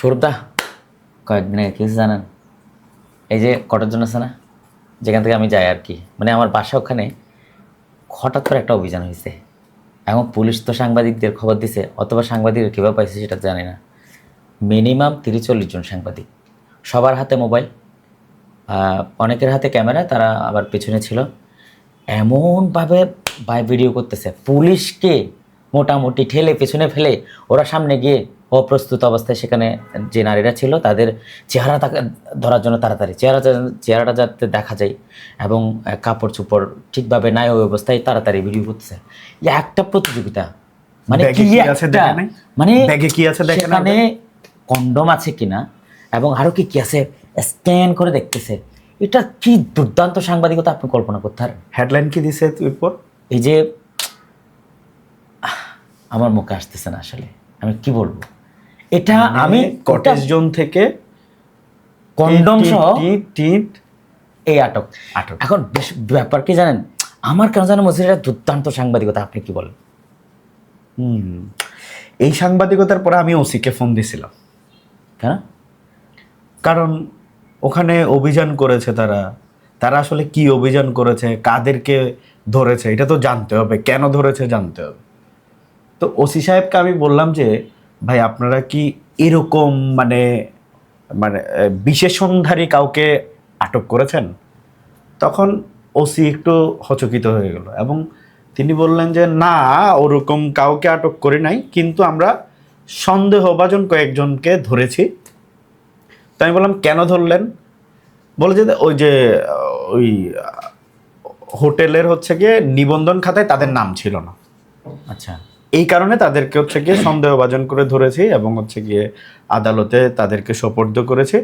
সৌরভদা, কয়েকদিন আগে কিছু জানেন, এই যে কটার জন্য আছে না, যেখান থেকে আমি যাই আর কি, মানে আমার বাসা ওখানে হঠাৎ করে একটা অভিযান হয়েছে। এখন পুলিশ তো সাংবাদিকদের খবর দিছে, অথবা সাংবাদিকরা কীভাবে পাইছে সেটা জানি না। মিনিমাম 30-40 জন সাংবাদিক, সবার হাতে মোবাইল, অনেকের হাতে ক্যামেরা, তারা আবার পেছনে ছিল। এমনভাবে ভিডিও করতেছে, পুলিশকে মোটামুটি ঠেলে পেছনে ফেলে ওরা সামনে গিয়ে অপ্রস্তুত অবস্থায় সেখানে যে নারীরা ছিল তাদের চেহারা ধরার জন্য তাড়াতাড়ি চেহারাটা যাতে দেখা যায় এবং কাপড় চোপড় ঠিকভাবে নাই ওই অবস্থায় তাড়াতাড়ি ভিডিও করতেছে। একটা প্রতিযোগিতা, মানে সেখানে কন্ডম আছে কিনা এবং আরও কি কি আছে স্ক্যান করে দেখতেছে। এটা কি দুর্দান্ত সাংবাদিকতা, আপনি কল্পনা করতে পারেন। হেডলাইন কি দিছে এরপর? এই যে আমার মুখে আসতেছে না আসলে, আমি কি বলবো। এটা আমি কটেজ জোন থেকে কন্ডম সহ এই আটক। এখন ব্যাপার কি জানেন, আমার কেন জানেন মনে এটা দুর্দান্ত সাংবাদিকতা। আপনি কি বলেন? এই সাংবাদিকতার পরে আমি ওসিকে ফোন দিছিলাম। কেন? কারণ ওখানে অভিযান করেছে তারা আসলে কি অভিযান করেছে, কাদেরকে ধরেছে, এটা তো জানতে হবে, কেন ধরেছে জানতে হবে। তো ওসি সাহেবকে আমি বললাম যে ভাই আপনারা কি এরকম মানে মানে বিশেষণধারী কাউকে আটক করেছেন? তখন ওসি একটু হচকিত হয়ে গেল এবং তিনি বললেন যে না, ওরকম কাউকে আটক করি নাই, কিন্তু আমরা সন্দেহভাজন কয়েকজনকে ধরেছি। তো আমি বললাম কেন ধরলেন? বলে যে ওই হোটেলের হচ্ছে গিয়ে নিবন্ধন খাতায় তাদের নাম ছিল না। আচ্ছা, এই কারণে তাদেরকে হচ্ছে গিয়ে সন্দেহভাজন করে ধরেছি এবং হচ্ছে গিয়ে আদালতে তাদেরকে সোপর্দ করেছে।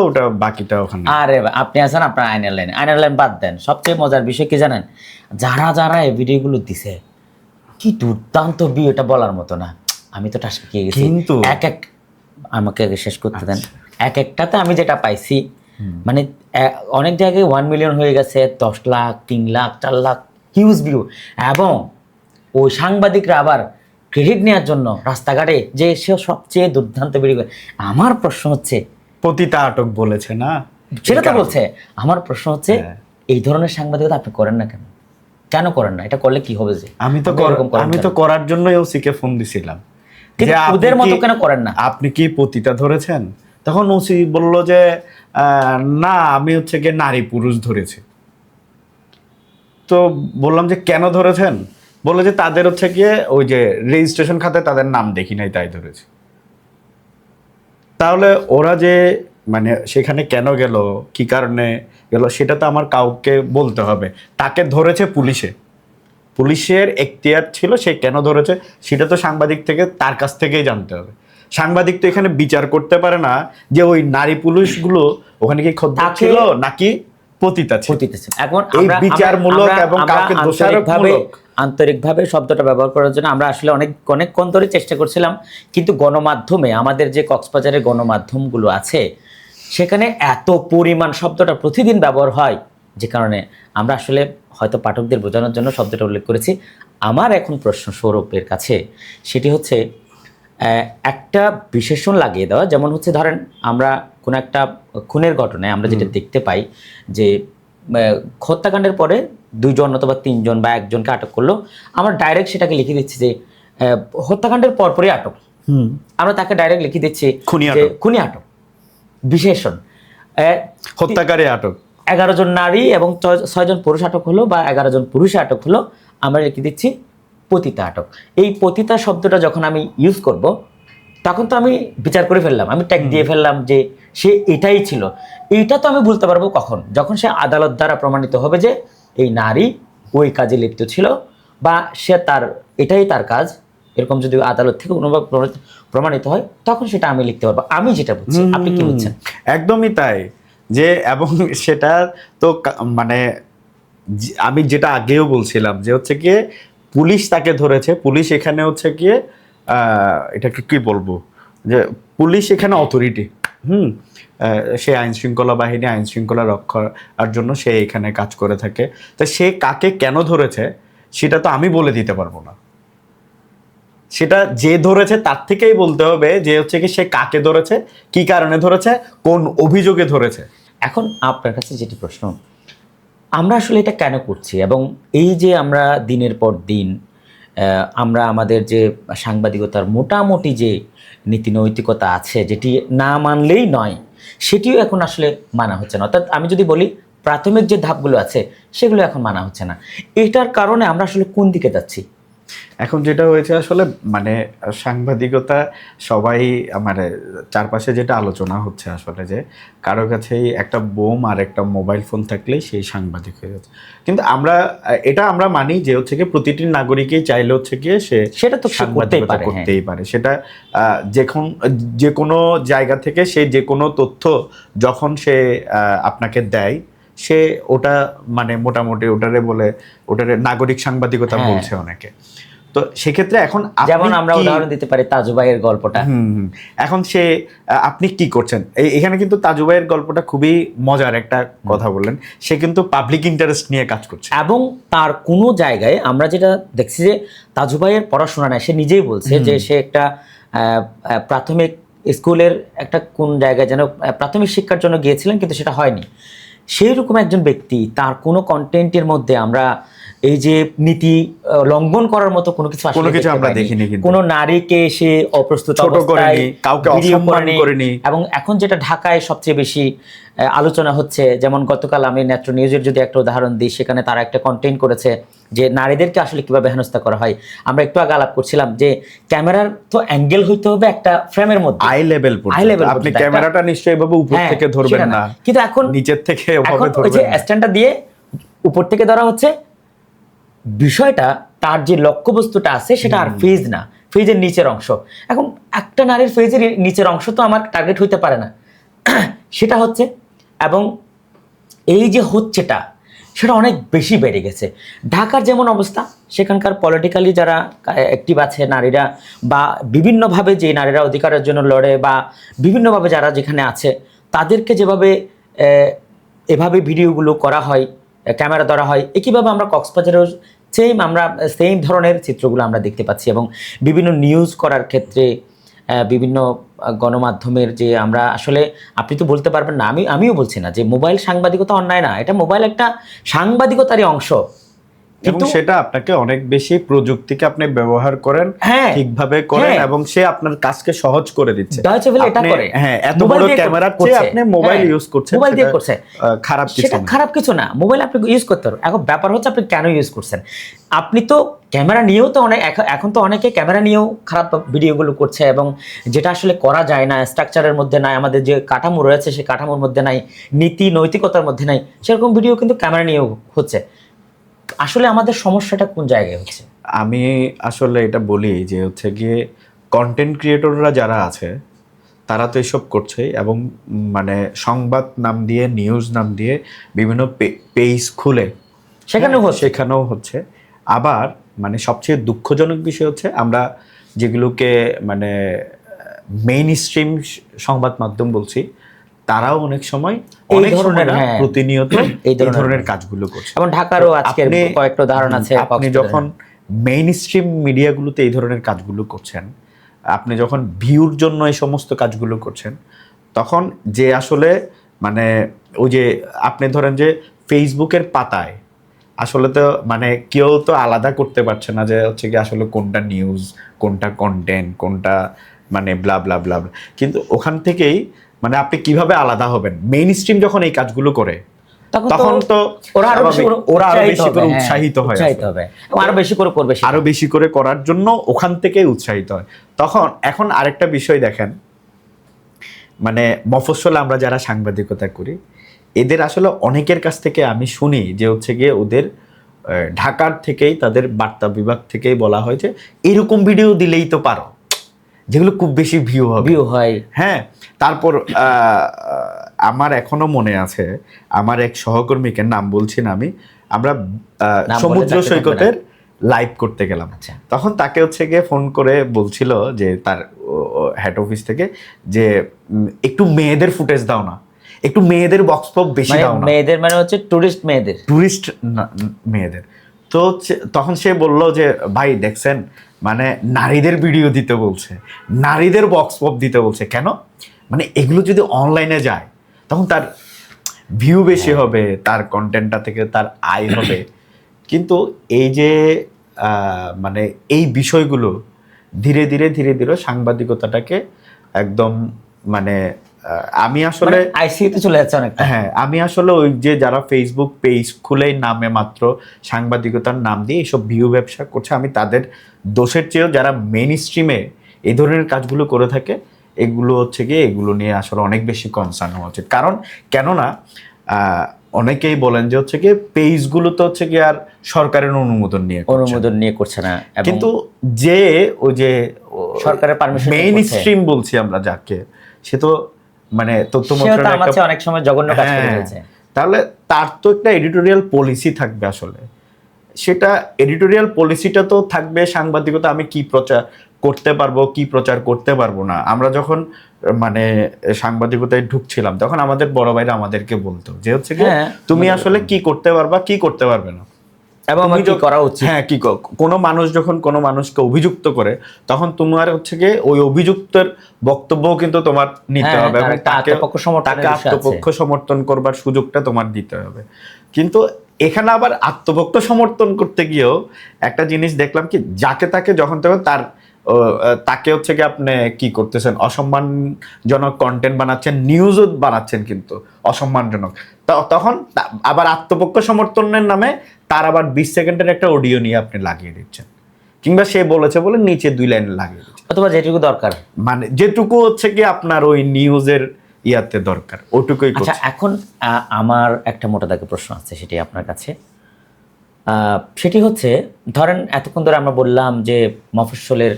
ওটা বাকিটা ওখানে। আরে আপনি আছেন আপনার আইনের লাইন বাদ দেন। সবচেয়ে মজার বিষয় কি জানেন, যারা এই ভিডিওগুলো দিছে কি দুর্দান্ত ভিউ, এটা বলার মতো না। আমি তো টাস পেয়ে গেছি, কিন্তু আমাকে আগে শেষ করতে দেন। এক একটাতে আমি যেটা পাইছি, মানে অনেক জায়গায় 1 মিলিয়ন হয়ে গেছে, 10 লাখ, 3 লাখ, 4 লাখ হিউজ ভিউ। এবং ওই সাংবাদিকরা আবার ক্রেডিট নেওয়ার জন্য রাস্তাঘাটে যে সে সবচেয়ে দুর্দান্ত ভিডিও। আমার প্রশ্ন হচ্ছে, পতিতা আটক বলেছে না, সেটা তো বলছে। আমার প্রশ্ন হচ্ছে এই ধরনের সাংবাদিকতা আপনি করেন না কেন? কেন করেন না? এটা করলে কি হবে? যে আমি তো করার জন্যই ওসিকে ফোন দিছিলাম যে ওদের মতো কেন করেন না, আপনি কি পতিতা ধরেছেন? তখন ওসি বলল যে না, আমি হচ্ছে গিয়ে নারী পুরুষ ধরেছি। তো বললাম যে কেন ধরেছেন? বললো যে তাদের হচ্ছে গিয়ে ওই যে রেজিস্ট্রেশন খাতায় তাদের নাম দেখি নাই, তাই ধরেছি। তাহলে ওরা যে মানে সেখানে কেন গেল, কি কারণে গেল, সেটা তো আমার কাউকে বলতে হবে। তাকে ধরেছে পুলিশের এখতিয়ার ছিল, সে কেন ধরেছে সেটা তো সাংবাদিক থেকে তার কাছ থেকেই জানতে হবে। সাংবাদিক তো এখানে বিচার করতে পারে না যে ওই নারী পুলিশগুলো ওখানে কি খদ্দের ছিল নাকি পতিতা ছিল। এখন এই বিচারমূলক এবং কাউকে দোষারোপমূলক আন্তরিকভাবে শব্দটা ব্যবহার করার জন্য আমরা আসলে অনেকক্ষণ ধরে চেষ্টা করছিলাম, কিন্তু গণমাধ্যমে আমাদের যে কক্সবাজারের গণমাধ্যমগুলো আছে সেখানে এত পরিমাণ শব্দটা প্রতিদিন ব্যবহার হয়, যে কারণে আমরা আসলে হয়তো পাঠকদের বোঝানোর জন্য শব্দটা উল্লেখ করেছি। আমার এখন প্রশ্ন সৌরভের কাছে, সেটি হচ্ছে একটা বিশেষণ লাগিয়ে দেওয়া। যেমন হচ্ছে ধরেন আমরা কোনো একটা খুনের ঘটনায় আমরা যেটা দেখতে পাই যে হত্যাকাণ্ডের পরে 2 জন অথবা 3 জন বা 1 জনকে আটক করলো, আমরা ডাইরেক্ট সেটাকে লিখে দিচ্ছি যে হত্যাকাণ্ডের পরপরই আটক। আমরা তাকে ডাইরেক্ট লিখে দিচ্ছি খুনি আটক। বিশেষণ হত্যাকারী আটক, 11 জন নারী এবং 6 জন পুরুষ আটক হলো বা 11 জন পুরুষে আটক হলো, আমরা লিখে দিচ্ছি পতিতা আটক। এই পতিতা শব্দটা যখন আমি ইউজ করব তখন তো আমি বিচার করে ফেললাম, আমি ট্যাগ দিয়ে ফেললাম যে সে এটাই ছিল। এইটা তো আমি বলতে পারবো কখন? যখন সে আদালত দ্বারা প্রমাণিত হবে যে এই নারী ওই কাজে লিপ্ত ছিল বা সে এটাই তার কাজ, এরকম যদি আদালত থেকে কোনোভাবে প্রমাণিত হয় তখন সেটা আমি লিখতে পারবো। আমি যেটা বুঝছি, আপনি কি বুঝছেন? একদমই তাই। যে এবং সেটা তো মানে আমি যেটা আগেও বলছিলাম যে হচ্ছে গিয়ে পুলিশ তাকে ধরেছে, পুলিশ এখানে হচ্ছে গিয়ে এটাকে কি বলবো, যে পুলিশ এখানে অথরিটি, সে আইন শৃঙ্খলা বাহিনী, আইন শৃঙ্খলা রক্ষার জন্য সে এখানে কাজ করে থাকে। তা সে কাকে কেন ধরেছে সেটা তো আমি বলে দিতে পারবো না, সেটা যে ধরেছে তার থেকেই বলতে হবে যে হচ্ছে কি সে কাকে ধরেছে, কি কারণে ধরেছে, কোন অভিযোগে ধরেছে। এখন আপনার কাছে যেটি প্রশ্ন, আমরা আসলে এটা কেন করছি, এবং এই যে আমরা দিনের পর দিন আমরা আমাদের যে সাংবাদিকতার মোটামুটি যে নীতি নৈতিকতা আছে, যেটি না মানলেই নয়, সেটিও এখন আসলে মানা হচ্ছে না। অর্থাৎ আমি যদি বলি প্রাথমিক যে ধাপগুলো আছে সেগুলো এখন মানা হচ্ছে না, এটার কারণে আমরা আসলে কোন দিকে যাচ্ছি? এখন যেটা হয়েছে আসলে মানে সাংবাদিকতা সবাই মানে চারপাশে যেটা আলোচনা হচ্ছে আসলে যে কারো কাছেই একটা বোম আর একটা মোবাইল ফোন থাকলেই সেই সাংবাদিক হয়ে যাচ্ছে। কিন্তু এটা আমরা মানি যে হচ্ছে কি প্রতিটি নাগরিকই চাইলে হচ্ছে গিয়ে সেটা তো সে সাংবাদিকতা হ্যাঁ। করতেই পারে। সেটা যে কোনো জায়গা থেকে সে যে কোনো তথ্য যখন সে আপনাকে দেয়, সে ওটা মানে মোটামুটি ওটারে নাগরিক সাংবাদিকতা হ্যাঁ। বলছে অনেকে। তো সেক্ষেত্রে এখন যেমন আমরা উদাহরণ দিতে পারি তাজুবাইয়ের গল্পটা। এখন আপনি কি করছেন এখানে, কিন্তু তাজুবাইয়ের গল্পটা খুবই মজার একটা কথা বললেন। সে কিন্তু পাবলিক ইন্টারেস্ট নিয়ে কাজ করছে, এবং তার কোনো জায়গায় আমরা যেটা দেখছি যে তাজুবাইয়ের পড়াশোনা নেয়, সে নিজেই বলছে যে সে একটা প্রাথমিক স্কুলের একটা কোন জায়গায় যেন প্রাথমিক শিক্ষার জন্য গিয়েছিলেন, কিন্তু সেটা হয়নি। সেই রকম একজন ব্যক্তি, তার কোনো কন্টেন্টের মধ্যে আমরা এই যে নীতি লঙ্ঘন করার মতো কোনো কিছু আমরা দেখিনি, কোনো নারীকে সে অপ্রস্তুত অবস্থায় কাউকে অসম্মান করেনি। এবং এখন যেটা ঢাকায় সবচেয়ে বেশি আলোচনা হচ্ছে, যেমন গতকাল আমি নেত্র নিউজের যদি একটা উদাহরণ দিই, সেখানে তারা একটা কন্টেন্ট করেছে যে নারীদেরকে আসলে কিভাবে হেনস্থা করা হয়। আমরা একটু আগে আলাপ করছিলাম যে ক্যামেরার তো অ্যাঙ্গেল হইতে হবে একটা ফ্রেমের মধ্যে, আই লেভেল আপনি ক্যামেরাটা নিশ্চয়ই এভাবে উপর থেকে ধরবেন না, কিন্তু এখন নিচের থেকে ওভাবে ধরবেন না, স্ট্যান্ডটা দিয়ে উপর থেকে ধরা হচ্ছে। বিষয়টা তার যে লক্ষ্যবস্তুটা আছে সেটা আর ফেজ না, ফেজের নিচের অংশ। এখন একটা নারীর ফেজের নিচের অংশ তো আমার টার্গেট হইতে পারে না, সেটা হচ্ছে। এবং এই যে হচ্ছেটা সেটা অনেক বেশি বেড়ে গেছে। ঢাকার যেমন অবস্থা, সেখানকার পলিটিক্যালি যারা অ্যাক্টিভ আছে নারীরা, বা বিভিন্নভাবে যে নারীরা অধিকারের জন্য লড়ে, বা বিভিন্নভাবে যারা যেখানে আছে, তাদেরকে যেভাবে এভাবে ভিডিওগুলো করা হয়, ক্যামেরা ধরা হয়, একইভাবে আমরা কক্সবাজারেও সেম ধরনের চিত্রগুলো আমরা দেখতে পাচ্ছি। এবং বিভিন্ন নিউজ করার ক্ষেত্রে বিভিন্ন গণমাধ্যমের যে আমরা আসলে, আপনি তো বলতে পারবেন না, আমিও বলছি না যে মোবাইল সাংবাদিকতা অন্যায় না, এটা মোবাইল একটা সাংবাদিকতারই অংশ, এবং সেটা আপনাকে অনেক বেশি প্রযুক্তিকে আপনি ব্যবহার করেন, ঠিকভাবে করেন, এবং সে আপনার কাজকে সহজ করে দিচ্ছে। ডয়েচে ভেলে এটা করে, হ্যাঁ, এত বড় ক্যামেরার চেয়ে আপনি মোবাইল ইউজ করছেন, মোবাইল দিয়ে করছে, খারাপ কিছু সেটা খারাপ কিছু না। মোবাইল আপনি ইউজ করতে পারেন, এখন ব্যাপার হচ্ছে আপনি কেন ইউজ করছেন। আপনি তো ক্যামেরা নিয়েও তো এখন তো অনেকে ক্যামেরা নিয়েও খারাপ ভিডিওগুলো করছে, এবং যেটা আসলে করা যায় না, স্ট্রাকচারের মধ্যে নাই, আমাদের যে কাঠামো রয়েছে সেই কাঠামোর মধ্যে নাই, নীতি নৈতিকতার মধ্যে নাই, সেরকম ভিডিও কিন্তু ক্যামেরা নিয়েও হচ্ছে। আসলে আমাদের সমস্যাটা কোন জায়গায় হচ্ছে? আমি আসলে এটা বলি যে হচ্ছে গিয়ে কন্টেন্ট ক্রিয়েটররা যারা আছে তারা তো এসব করছে, এবং মানে সংবাদ নাম দিয়ে, নিউজ নাম দিয়ে বিভিন্ন পেজ খুলে সেখানেও হচ্ছে। আবার মানে সবচেয়ে দুঃখজনক বিষয় হচ্ছে আমরা যেগুলোকে মানে মেইন স্ট্রিম সংবাদ মাধ্যম বলছি, তারাও অনেক সময় অনেক ধরনের প্রতিনিয়ত এই ধরনের কাজগুলো করছে। এবং ঢাকারও আজকের কয়েকটা উদাহরণ আছে। আপনি যখন মেইন স্ট্রিম মিডিয়াগুলোতে এই ধরনের কাজগুলো করছেন, আপনি যখন ভিউর জন্য এই সমস্ত কাজগুলো করছেন, তখন যে আসলে মানে ওই যে আপনি ধরেন যে ফেসবুকের পাতায় আসলে তো মানে কেউ তো আলাদা করতে পারছে না যে হচ্ছে কি আসলে কোনটা নিউজ, কোনটা কন্টেন্ট, কোনটা মানে ব্লা ব্লা ব্লা, কিন্তু ওখান থেকেই মানে আপনি কিভাবে আলাদা হবেন? মেইন স্ট্রিম যখন এই কাজগুলো করে তখন তো ওরা আরো বেশি করে উৎসাহিত হয়, আরো বেশি করে করার জন্য ওখান থেকে উৎসাহিত হয়। তখন এখন আরেকটা বিষয় দেখেন, মানে মফস্বলে আমরা যারা সাংবাদিকতা করি, এদের আসলে অনেকের কাছ থেকে আমি শুনি যে হচ্ছে গিয়ে ওদের ঢাকার থেকেই, তাদের বার্তা বিভাগ থেকেই বলা হয় যে এরকম ভিডিও দিলেই তো পারো, যেগুলো খুব বেশি ভিউ হয়। হ্যাঁ, তারপর আমার এখনো মনে আছে, আমার এক সহকর্মীকে, নাম বলছি না আমরা সমুদ্র সৈকতের লাইভ করতে গেলাম। তখন তাকে হচ্ছে গিয়ে ফোন করে বলছিল যে তার হেড অফিস থেকে যে একটু মেয়েদের ফুটেজ দাও না, একটু মেয়েদের বক্স পপ বেশি দাও না। মেয়েদের মানে হচ্ছে টুরিস্ট মেয়েদের, মেয়েদের। তো তো তখন সে বলল যে ভাই দেখছেন মানে নারীদের ভিডিও দিতে বলছে, নারীদের বক্স পপ দিতে বলছে। কেন? মানে এগুলো যদি অনলাইনে যায় তখন তার ভিউ বেশি হবে, তার কন্টেন্টটা থেকে তার আয় হবে। কিন্তু এই যে মানে এই বিষয়গুলো ধীরে ধীরে ধীরে ধীরে সাংবাদিকতাটাকে একদম মানে আমি আসলে আইসিইউতে চলে যাচ্ছে অনেকটা। হ্যাঁ, আমি আসলে ওই যে যারা ফেসবুক পেজ খুলেই নামে মাত্র সাংবাদিকতার নাম দিয়ে এইসব ভিউ ব্যবসা করছে, আমি তাদের দোষের চেয়েও যারা মেইন স্ট্রিমে এই ধরনের কাজগুলো করে থাকে এগুলো হচ্ছে গিয়ে এগুলো নিয়ে আসলে অনেক বেশি কনসার্ন হওয়া উচিত। কারণ কেননা অনেকেই বলেন যে হচ্ছে গিয়ে পেজগুলো তো হচ্ছে গিয়ে আর সরকারের অনুমোদন নিয়ে করছে না, কিন্তু যে ওই যে সরকারের পারমিশন মেইন স্ট্রিম বলছি আমরা যাকে, সে তো মানে তথ্য মন্ত্রণালয় অনেক সময় জঘন্য কাজ করে ফেলছে। তাহলে তার তো একটা এডিটোরিয়াল পলিসি থাকবে আসলে, সেটা এডিটোরিয়াল পলিসিটা তো থাকবে সাংবাদিকতা আমি কি প্রচার করতে পারবো কি প্রচার করতে পারবো না। আমরা যখন মানে সাংবাদিকতায় ঢুকছিলাম তখন আমাদের বড় ভাইরা আমাদেরকে বলতো যে হচ্ছে কি তুমি আসলে কি করতে পারবা কি করতে পারবে না এবং কি করা উচিত। হ্যাঁ, কি কোনো মানুষ যখন কোনো মানুষকে অভিযুক্ত করে তখন তোমার হচ্ছে গিয়ে ওই অভিযুক্তের বক্তব্য কিন্তু তোমার নিতে হবে এবং তাকে আত্মপক্ষ সমর্থন করবার সুযোগটা তোমার দিতে হবে। কিন্তু এখানে আবার আত্মপক্ষ সমর্থন করতে গিয়েও একটা জিনিস দেখলাম কি যাকে তাকে যখন তখন তাকে হচ্ছে কি আপনি কি করতেছেন অসম্মানজনক কন্টেন্ট বানাচ্ছেন, নিউজও বানাচ্ছেন কিন্তু অসম্মানজনক। তখন আবার আত্মপক্ষ সমর্থনের নামে তার আবার 20 সেকেন্ডের একটা অডিও নিয়ে আপনি লাগিয়ে দিচ্ছেন, কিংবা সে বলেছে বলে নিচে 2 লাইন লাগিয়ে দিচ্ছেন, অথবা যেটুকু দরকার মানে যেটুকু হচ্ছে কি আপনার ওই নিউজের ইয়াতে দরকার ওটুকুই। আচ্ছা, এখন আমার একটা মোটা দাগে প্রশ্ন আছে, সেটি আপনার কাছে। সেটি হচ্ছে, ধরেন এতক্ষণ ধরে আমরা বললাম যে মফস্বলের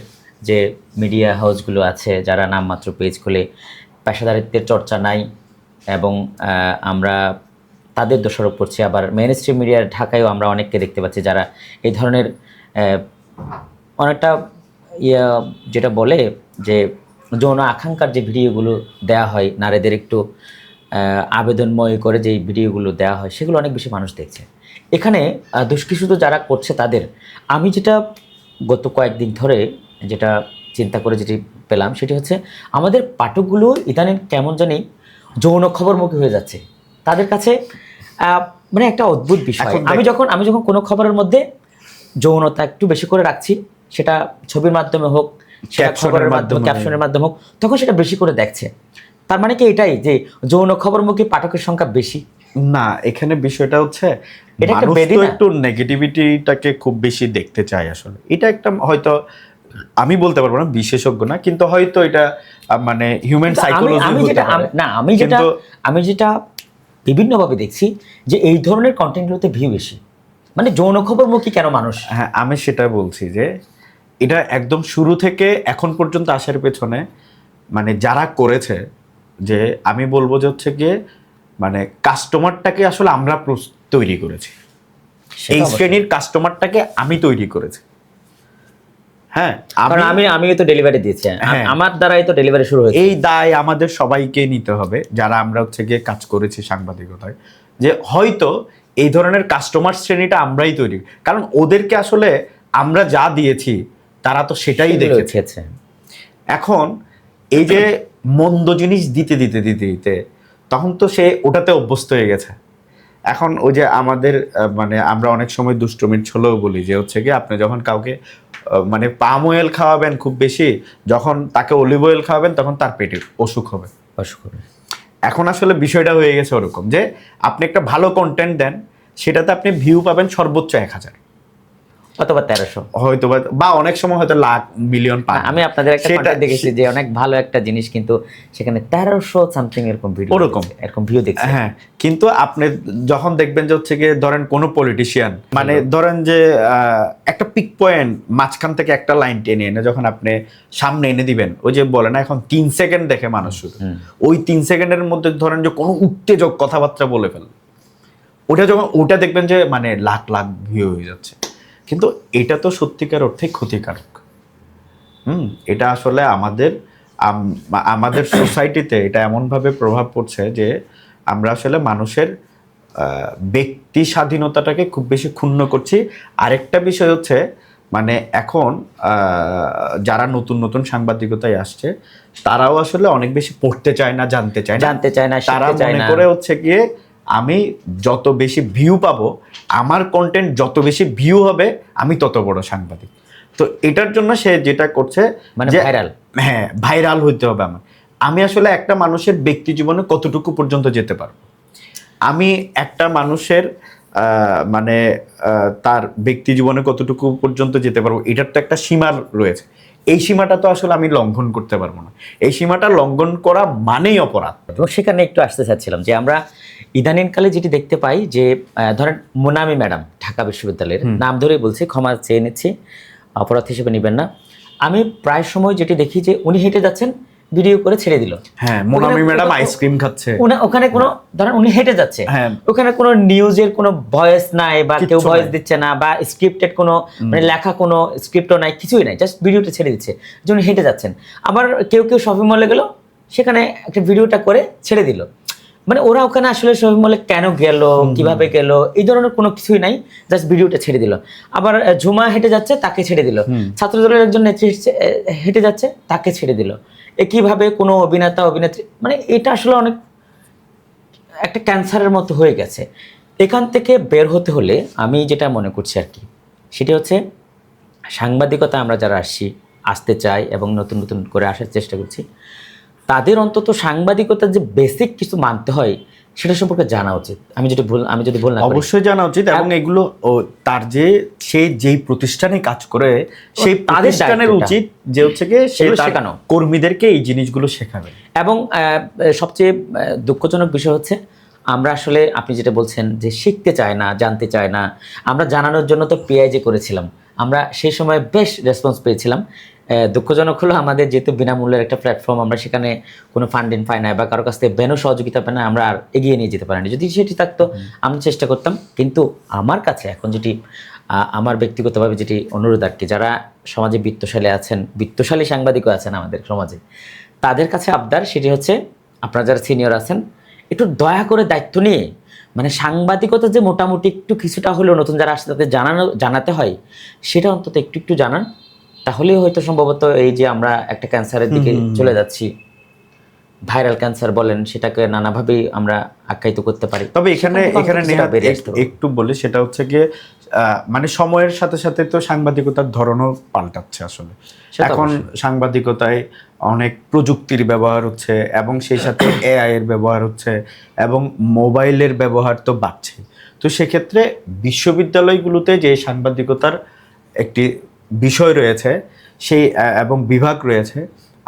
যে মিডিয়া হাউসগুলো আছে যারা নামমাত্র পেজ খুলে পেশাদারিত্বের চর্চা নাই এবং আমরা তাদের দোষারোপ করছি। আবার মেইন স্ট্রিম মিডিয়ার ঢাকায়ও আমরা অনেককে দেখতে পাচ্ছি যারা এই ধরনের অনেকটা যেটা বলে যে যৌন আকাঙ্ক্ষার যে ভিডিওগুলো দেওয়া হয়, নারীদের একটু আবেদনময় করে যে ভিডিওগুলো দেওয়া হয় সেগুলো অনেক বেশি মানুষ দেখছে। এখানে দুষ্কৃত যারা করছে তাদের, আমি যেটা গত কয়েকদিন ধরে যেটা চিন্তা করে যেটি পেলাম সেটি হচ্ছে আমাদের পাঠকগুলো ইদানিং কেমন জানি যৌন খবরমুখী হয়ে যাচ্ছে। তাদের কাছে মানে একটা অদ্ভুত বিষয়, আমি যখন কোনো খবরের মধ্যে যৌনতা একটু বেশি করে রাখছি, সেটা ছবির মাধ্যমে হোক, খবরের মাধ্যমে ক্যাপশনের মাধ্যমে হোক, তখন সেটা বেশি করে দেখছে। তার মানে কি এটাই যে যৌন খবরমুখী পাঠকের সংখ্যা বেশি? না, এখানে বিষয়টা হচ্ছে এটা একটু নেগেটিভিটিটাকে খুব বেশি দেখতে চায় আসলে। এটা একটা হয়তো আমি বলতে পারবো না, বিশেষজ্ঞ না, কিন্তু হয়তো এটা মানে হিউম্যান সাইকোলজি হতে পারে। আমি যেটা বিভিন্নভাবে দেখছি যে এই ধরনের কন্টেন্টগুলোতে ভিউ বেশি, মানে যৌন খবরমুখী কেন মানুষ। হ্যাঁ, আমি সেটা বলছি যে এটা একদম শুরু থেকে এখন পর্যন্ত আসার পেছনে মানে যারা করেছে, যে আমি বলবো যে হচ্ছে গিয়ে মানে কাস্টমারটাকে আসলে আমরা তৈরি করেছি, এই শ্রেণীর কাস্টমারটাকে আমি তৈরি করেছি। হ্যাঁ, আমিও তো ডেলিভারি দিয়েছি, আমার দ্বারাই তো ডেলিভারি শুরু হয়েছে। এই দায় আমাদের সবাইকে নিতে হবে যারা আমরা হচ্ছে গিয়ে কাজ করেছি সাংবাদিকতায়, যে হয়তো এই ধরনের কাস্টমার শ্রেণীটা আমরাই তৈরি, কারণ ওদেরকে আসলে আমরা যা দিয়েছি তারা তো সেটাই দেখেছে। এখন এই যে মন্দ জিনিস দিতে দিতে দিতে দিতে তখন তো সে ওটাতে অভ্যস্ত হয়ে গেছে। এখন ওই যে আমাদের মানে আমরা অনেক সময় দুষ্টমির ছলেও বলি যে হচ্ছে কি আপনি যখন কাউকে মানে পাম অয়েল খাওয়াবেন খুব বেশি, যখন তাকে অলিভ অয়েল খাওয়াবেন তখন তার পেটে অসুখ হবে। এখন আসলে বিষয়টা হয়ে গেছে ওরকম যে আপনি একটা ভালো কন্টেন্ট দেন, সেটাতে আপনি ভিউ পাবেন সর্বোচ্চ 1000 অথবা 1300 হয়তো, বা অনেক সময় হয়তো লাখ মিলিয়ন পান। আমি আপনাদের একটা কন্টেন্ট দেখেছি যে অনেক ভালো একটা জিনিস, কিন্তু সেখানে 1300 সামথিং এরকম ভিডিও, এরকম ভিউ দেখছি। হ্যাঁ, কিন্তু আপনি যখন দেখবেন যে হচ্ছে গিয়ে ধরেন কোনো পলিটিশিয়ান মানে ধরেন যে একটা পিক পয়েন্ট মাঝখান থেকে একটা লাইন টেনে এনে যখন আপনি সামনে এনে দিবেন, ওই যে বলে না এখন 3 সেকেন্ড দেখে মানুষ, শুধু ওই 3 সেকেন্ডের মধ্যে ধরেন যে কোনো উত্তেজক কথাবার্তা বলে ফেল, ওটা দেখবেন যে মানে লাখ লাখ ভিউ হয়ে যাচ্ছে। কিন্তু এটা তো সত্যিকার অর্থে ক্ষতিকারক। এটা আসলে আমাদের সোসাইটিতে এটা এমনভাবে প্রভাব পড়ছে যে আমরা আসলে মানুষের ব্যক্তি স্বাধীনতাটাকে খুব বেশি ক্ষুণ্ণ করছি। আরেকটা বিষয় হচ্ছে মানে এখন যারা নতুন নতুন সাংবাদিকতায় আসছে তারাও আসলে অনেক বেশি পড়তে চায় না, জানতে চায় না। তারা মনে করে হচ্ছে গিয়ে আমি যত বেশি ভিউ পাবো, আমার কন্টেন্ট যত বেশি ভিউ হবে, আমি তত বড় সাংবাদিক। তো এটার জন্য সে যেটা করছে মানে যে ভাইরাল, হ্যাঁ ভাইরাল হইতে হবে আমার। আমি আসলে একটা মানুষের ব্যক্তি জীবনে কতটুকু পর্যন্ত যেতে পারবো, আমি একটা মানুষের মানে তার ব্যক্তি জীবনে কতটুকু পর্যন্ত যেতে পারবো, এটার তো একটা সীমা রয়েছে। এই সীমাটা তো আসলে আমি লঙ্ঘন করতে পারবো না। এই সীমাটা লঙ্ঘন করা মানেই অপরাধ। তো সেখানে একটু আসতে চাচ্ছিলাম যে আমরা ইদানিংকালে যেটি দেখতে পাই যে ধরেন মোনামি ম্যাডাম ঢাকা বিশ্ববিদ্যালয়ের, নাম ধরেই বলছি, ক্ষমা চেয়ে নিচ্ছি, অপরাধ হিসেবে নেবেন না। আমি প্রায় সময় যেটি দেখি যে উনি হেঁটে যাচ্ছেন, ভিডিও করে ছেড়ে দিল। হ্যাঁ, মোনামি ম্যাডাম আইসক্রিম খাচ্ছে, ওখানে কোনো ধরেন উনি হেঁটে যাচ্ছে, হ্যাঁ, ওখানে কোনো নিউজের কোনো ভয়েস নাই বা কেউ ভয়েস দিচ্ছে না বা স্ক্রিপ্টেড কোনো মানে লেখা কোনো স্ক্রিপ্টও নাই, কিছুই নাই, জাস্ট ভিডিওটা ছেড়ে দিচ্ছে যে উনি হেঁটে যাচ্ছেন। আবার কেউ কেউ শপিং মলে গেল, সেখানে একটা ভিডিওটা করে ছেড়ে দিল। মানে ওরা ওখানে আসলে শপিং মলে কেন গেল, কিভাবে গেল, এই ধরনের কোনো কিছুই নাই, জাস্ট ভিডিওটা ছেড়ে দিল। আবার ঝুমা হেঁটে যাচ্ছে, তাকে ছেড়ে দিল। ছাত্রদলের একজন নেত্রী হেঁটে যাচ্ছে, তাকে ছেড়ে দিল। একইভাবে কোনো অভিনেতা অভিনেত্রী, মানে এটা আসলে অনেক একটা ক্যান্সারের মতো হয়ে গেছে। এখান থেকে বের হতে হলে আমি যেটা মনে করছি আর কি, সেটি হচ্ছে সাংবাদিকতা আমরা যারা আসতে চাই এবং নতুন নতুন করে আসার চেষ্টা করছি, তাদের অন্তত সাংবাদিকতার যে বেসিক কিছু মানতে হয় সেটা সম্পর্কে জানা উচিত। আমি যদি ভুল না করি, অবশ্যই জানা উচিত। এবং এগুলো তার যে সে যেই প্রতিষ্ঠানে কাজ করে সেই প্রতিষ্ঠানের উচিত যে হচ্ছে গিয়ে সে শেখানো, কর্মীদেরকে এই জিনিসগুলো শেখাবে। এবং সবচেয়ে দুঃখজনক বিষয় হচ্ছে আমরা আসলে আপনি যেটা বলছেন যে শিখতে চায় না, জানতে চায় না। আমরা জানানোর জন্য তো পিআইজে করেছিলাম, আমরা সেই সময় বেশ রেসপন্স পেয়েছিলাম। দুঃখজনক হলো আমাদের যেহেতু বিনামূল্যের একটা প্ল্যাটফর্ম, আমরা সেখানে কোনো ফান্ডিং পাই না বা কারো কাছ থেকে বেনো সহযোগিতা পাই না, আমরা আর এগিয়ে নিয়ে যেতে পারিনি। যদি সেটি থাকতো আমরা চেষ্টা করতাম। কিন্তু আমার কাছে এখন যেটি আমার ব্যক্তিগতভাবে যেটি অনুরোধ আর কি, যারা সমাজে বিত্তশালী আছেন, বিত্তশালী সাংবাদিকও আছেন আমাদের সমাজে, তাদের কাছে আবদার সেটি হচ্ছে আপনারা যারা সিনিয়র আছেন একটু দয়া করে দায়িত্ব নিয়ে মানে সাংবাদিকতা যে মোটামুটি একটু কিছুটা হলেও নতুন যারা আসছে তাদের জানাতে হয়, সেটা অন্তত একটু জানান। তাহলেই হয়তো সম্ভবত এই যে আমরা একটা ক্যান্সারের দিকে চলে যাচ্ছি, ভাইরাল ক্যান্সার বলেন, সেটাকে নানাভাবেই আমরা আখ্যায়িত করতে পারি। তবে এখানে একটু বলি, সেটা হচ্ছে গিয়ে মানে সময়ের সাথে সাথে তো সাংবাদিকতার ধরনও পাল্টাচ্ছে আসলে। এখন সাংবাদিকতায় অনেক প্রযুক্তির ব্যবহার হচ্ছে এবং সেই সাথে এআই এর ব্যবহার হচ্ছে এবং মোবাইলের ব্যবহার তো বাড়ছে। তো সেক্ষেত্রে বিশ্ববিদ্যালয়গুলোতে যে সাংবাদিকতার একটি বিষয় রয়েছে সেই এবং বিভাগ রয়েছে,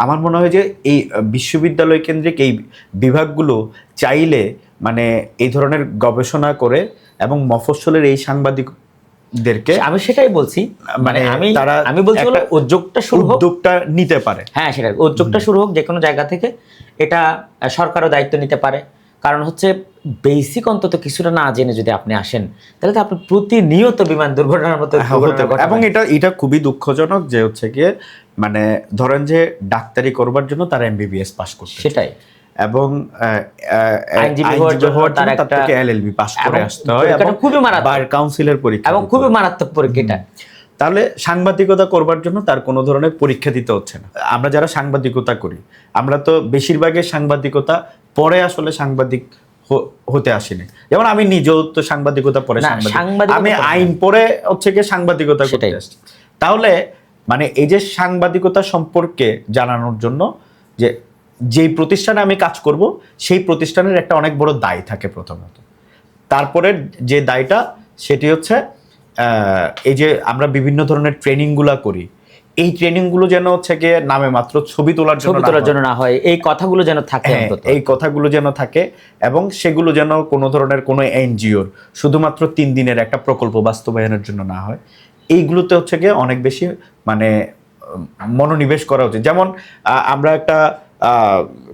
আমার মনে হয় যে এই বিশ্ববিদ্যালয় কেন্দ্রিক এই বিভাগগুলো চাইলে মানে এই ধরনের গবেষণা করে এবং মফস্বলের এই সাংবাদিকদেরকে, আমি সেটাই বলছি, মানে আমি বলছি হলো উদ্যোগটা নিতে পারে। হ্যাঁ, সেটাই, উদ্যোগটা শুরু হোক যে কোনো জায়গা থেকে। এটা সরকারও দায়িত্ব নিতে পারে। কারণ হচ্ছে বেসিক অন্তত কিছুটা না জেনে যদি আপনি আসেন, তাহলে তো আপনি প্রতিনিয়ত বিমান দুর্ঘটনার মতো এবং এটা খুবই দুঃখজনক যে হচ্ছে গিয়ে মানে ধরেন যে ডাক্তারি করবার জন্য তার এমবিবিএস পাস করতে, সেটাই, এবং আইনজীবী হওয়ার জন্য তার থেকে এলএলবি পাস করে আসতে হয় এবং খুবই মারাত্মক বার কাউন্সিলের পরীক্ষা এবং খুবই মারাত্মক পরীক্ষা। তাহলে সাংবাদিকতা করবার জন্য তার কোনো ধরনের পরীক্ষা দিতে হচ্ছে না। আমরা যারা সাংবাদিকতা করি, আমরা তো বেশিরভাগের সাংবাদিকতা পরে আসলে সাংবাদিক হতে আসিনি। যেমন আমি নিজেও তো সাংবাদিকতা পরে, আমি আইন পড়ে হচ্ছে গিয়ে সাংবাদিকতা করতে আসছি। তাহলে মানে এই যে সাংবাদিকতা সম্পর্কে জানানোর জন্য যে যেই প্রতিষ্ঠানে আমি কাজ করব সেই প্রতিষ্ঠানের একটা অনেক বড় দায় থাকে প্রথমত। তারপরে যে দায়টা সেটি হচ্ছে এই যে আমরা বিভিন্ন ধরনের ট্রেনিংগুলো করি, এই ট্রেনিংগুলো যেন হচ্ছে গিয়ে নামে মাত্র ছবি তোলার জন্য না হয়, এই কথাগুলো যেন থাকে, এই কথাগুলো যেন থাকে এবং সেগুলো যেন কোনো ধরনের কোনো এনজিওর শুধুমাত্র 3 দিনের একটা প্রকল্প বাস্তবায়নের জন্য না হয়। এইগুলোতে হচ্ছে গিয়ে অনেক বেশি মানে মনোনিবেশ করা উচিত। যেমন আমরা একটা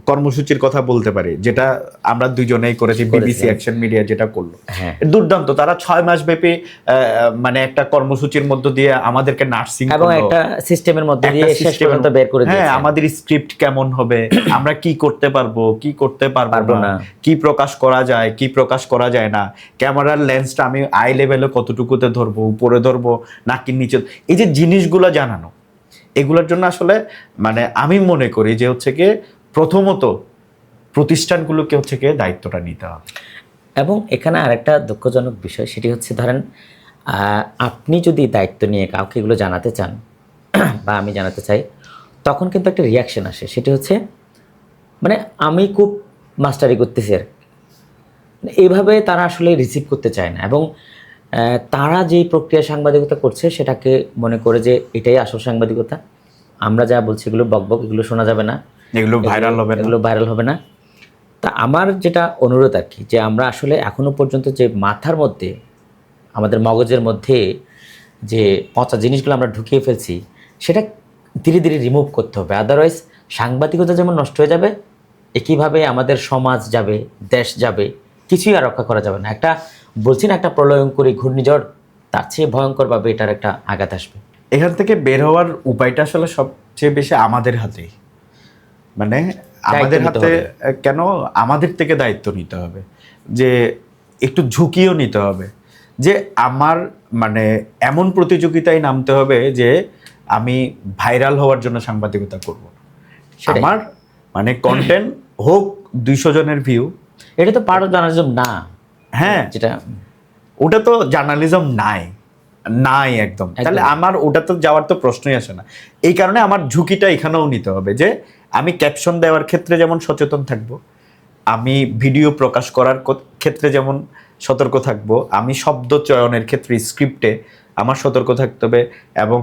কর্মসূচির কথা বলতে পারি, যেটা আমরা দুজনেই করেছি, বিবিসি অ্যাকশন মিডিয়া যেটা করলো, হ্যাঁ। দুর্দান্ত। তারা 6 মাস ব্যাপী মানে একটা কর্মসূচির মধ্য দিয়ে আমাদেরকে নার্সিং এবং একটা সিস্টেমের মধ্যে দিয়ে শেষ পর্যন্ত বের করে হ্যাঁ, দিয়েছে। আমাদের স্ক্রিপ্ট কেমন হবে, আমরা কি করতে পারবো, কি করতে পারবো না, না। কি প্রকাশ করা যায়, কি প্রকাশ করা যায় না, ক্যামেরার লেন্সটা আমি আই লেভেলে কতটুকুতে ধরবো, উপরে ধরবো নাকি নিচে, এই যে জিনিসগুলো জানানো, এগুলোর জন্য আসলে মানে আমি মনে করি যে হচ্ছে কি প্রথমত প্রতিষ্ঠানগুলোকে হচ্ছে কি দায়িত্বটা নিতে হবে। এবং এখানে আরেকটা দুঃখজনক বিষয়, সেটি হচ্ছে ধরেন আপনি যদি দায়িত্ব নিয়ে কাউকে এগুলো জানাতে চান বা আমি জানাতে চাই, তখন কিন্তু একটা রিয়াকশন আসে, সেটি হচ্ছে মানে আমি খুব মাস্টারি করতেছি আর এইভাবে তারা আসলে রিসিভ করতে চায় না। এবং তারা যেই প্রক্রিয়া সাংবাদিকতা করছে সেটাকে মনে করে যে এটাই আসল সাংবাদিকতা, আমরা যা বলছি এগুলো বকবক, এগুলো শোনা যাবে না, এগুলো ভাইরাল হবে না, এগুলো ভাইরাল হবে না। তা আমার যেটা অনুরোধ আর কি, যে আমরা আসলে এখনো পর্যন্ত যে মাথার মধ্যে, আমাদের মগজের মধ্যে যে পচা জিনিসগুলো আমরা ঢুকিয়ে ফেলছি, সেটা ধীরে ধীরে রিমুভ করতে হবে। আদারওয়াইজ সাংবাদিকতা যেমন নষ্ট হয়ে যাবে, একইভাবে আমাদের সমাজ যাবে, দেশ যাবে, কিছুই আর রক্ষা করা যাবে না। একটা বলছি না, একটা প্রলয়ঙ্করী ঘূর্ণিঝড়, তার চেয়ে ভয়ঙ্করভাবে এটার একটা আঘাত আসবে। এখান থেকে বের হওয়ার উপায়টা আসলে সবচেয়ে বেশি আমাদের হাতেই, মানে আমাদের হাতে। কেন আমাদের থেকে দায়িত্ব নিতে হবে, যে একটু ঝুঁকিও নিতে হবে, যে আমার মানে এমন প্রতিযোগিতায় নামতে হবে যে আমি ভাইরাল হওয়ার জন্য সাংবাদিকতা করব। আমার মানে কন্টেন্ট হোক 200 জনের ভিউ, এটা তো পার্ট অফ জার্নালিজম না। হ্যাঁ, যেটা ওটা তো জার্নালিজম নাই একদম। তাহলে আমার ওটা তো যাওয়ার তো প্রশ্নই আসে না। এই কারণে আমার ঝুঁকিটা এখানেও নিতে হবে, যে আমি ক্যাপশন দেওয়ার ক্ষেত্রে যেমন সচেতন থাকব, আমি ভিডিও প্রকাশ করার ক্ষেত্রে যেমন সতর্ক থাকব, আমি শব্দ চয়নের ক্ষেত্রে স্ক্রিপ্টে আমার সতর্ক থাকতে হবে, এবং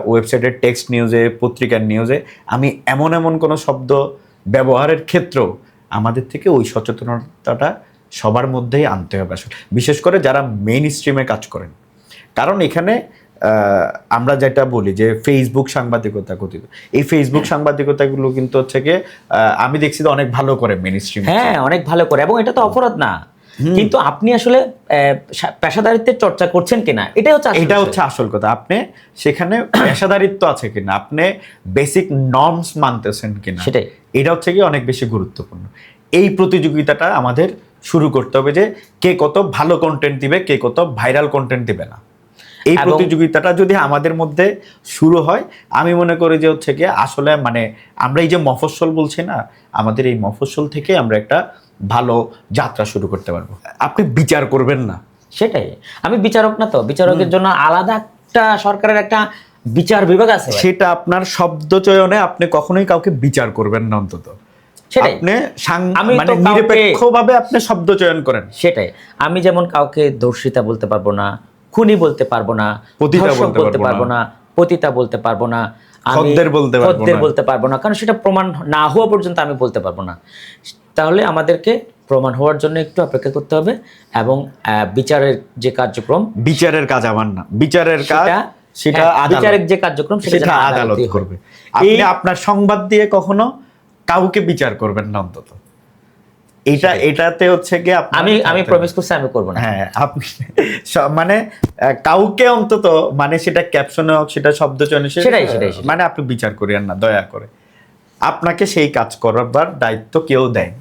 ওয়েবসাইটের টেক্সট নিউজে, পত্রিকার নিউজে আমি এমন কোনো শব্দ ব্যবহারের ক্ষেত্রেও আমাদের থেকে ওই সচেতনতাটা সবার মধ্যেই আনতে হবে আসলে, বিশেষ করে যারা মেইন স্ট্রিমে কাজ করেন। কারণ এখানে আমরা যেটা বলি যে ফেসবুক সাংবাদিকতা কথিত, এই ফেসবুক সাংবাদিকতাগুলো কিন্তু হচ্ছে গিয়ে আমি দেখছি তো অনেক ভালো করে মেইন স্ট্রিম, হ্যাঁ অনেক ভালো করে, এবং এটা তো অপরাধ না, কিন্তু আপনি আসলে পেশাদারিত্বের চর্চা করছেন কিনা, এটা হচ্ছে আসল কথা। আপনি সেখানে পেশাদারিত্ব আছে কিনা, আপনি বেসিক নর্মস মানতেছেন কিনা, সেটাই, এটা হচ্ছে কি অনেক বেশি গুরুত্বপূর্ণ। এই প্রতিযোগিতাটা আমাদের শুরু করতে হবে, যে কে কত ভালো কন্টেন্ট দিবে, কে কত ভাইরাল কন্টেন্ট দিবে না। এই প্রতিযোগিতাটা যদি আমাদের মধ্যে শুরু হয়, আমি মনে করি যে হচ্ছে কি আসলে মানে আমরা এই যে মফস্বল বলছি না, আমাদের এই মফস্বল থেকে আমরা একটা ভালো যাত্রা শুরু করতে পারবো। আপনি বিচার করবেন না, সেটাই। আমি বিচারক না, তো বিচারকের জন্য আলাদা একটা সরকারের একটা বিচার বিভাগ আছে, সেটা আপনার শব্দ চয়নে আপনি কখনোই কাউকে বিচার করবেন না, অন্তত সেটাই। আপনি মানে নিরপেক্ষভাবে আপনি শব্দ চয়ন করেন, সেটাই। আমি যেমন কাউকে দর্শিতা বলতে পারবো না, খুনি বলতে পারবো না, ধর্ষক বলতে পারবো না, পতিতা বলতে পারবো না, খদ্দের বলতে পারবো না, কারণ সেটা প্রমাণ না হওয়া পর্যন্ত আমি বলতে পারবো না। তাহলে আমাদেরকে প্রমাণ হওয়ার জন্য একটু অপেক্ষা করতে হবে, এবং বিচারের যে কার্যক্রম, বিচারের কাজ আমার না, বিচারের কাজ সেটা বিচারের যে কার্যক্রম সেটা আদালত করবে। আপনি আপনার সংবাদ দিয়ে কখনো কাউকে বিচার করবেন না, অন্তত এটাতে হচ্ছে কি আমি প্রমিস করছি আমি করব না। হ্যাঁ, আপনি মানে কাউকে অন্তত মানে সেটা ক্যাপশনে হোক, সেটা শব্দ চয়নে, সেটাই মানে আপনি বিচার করিয়েন না দয়া করে। আপনাকে সেই কাজ করবার দায়িত্ব কেউ দেয়।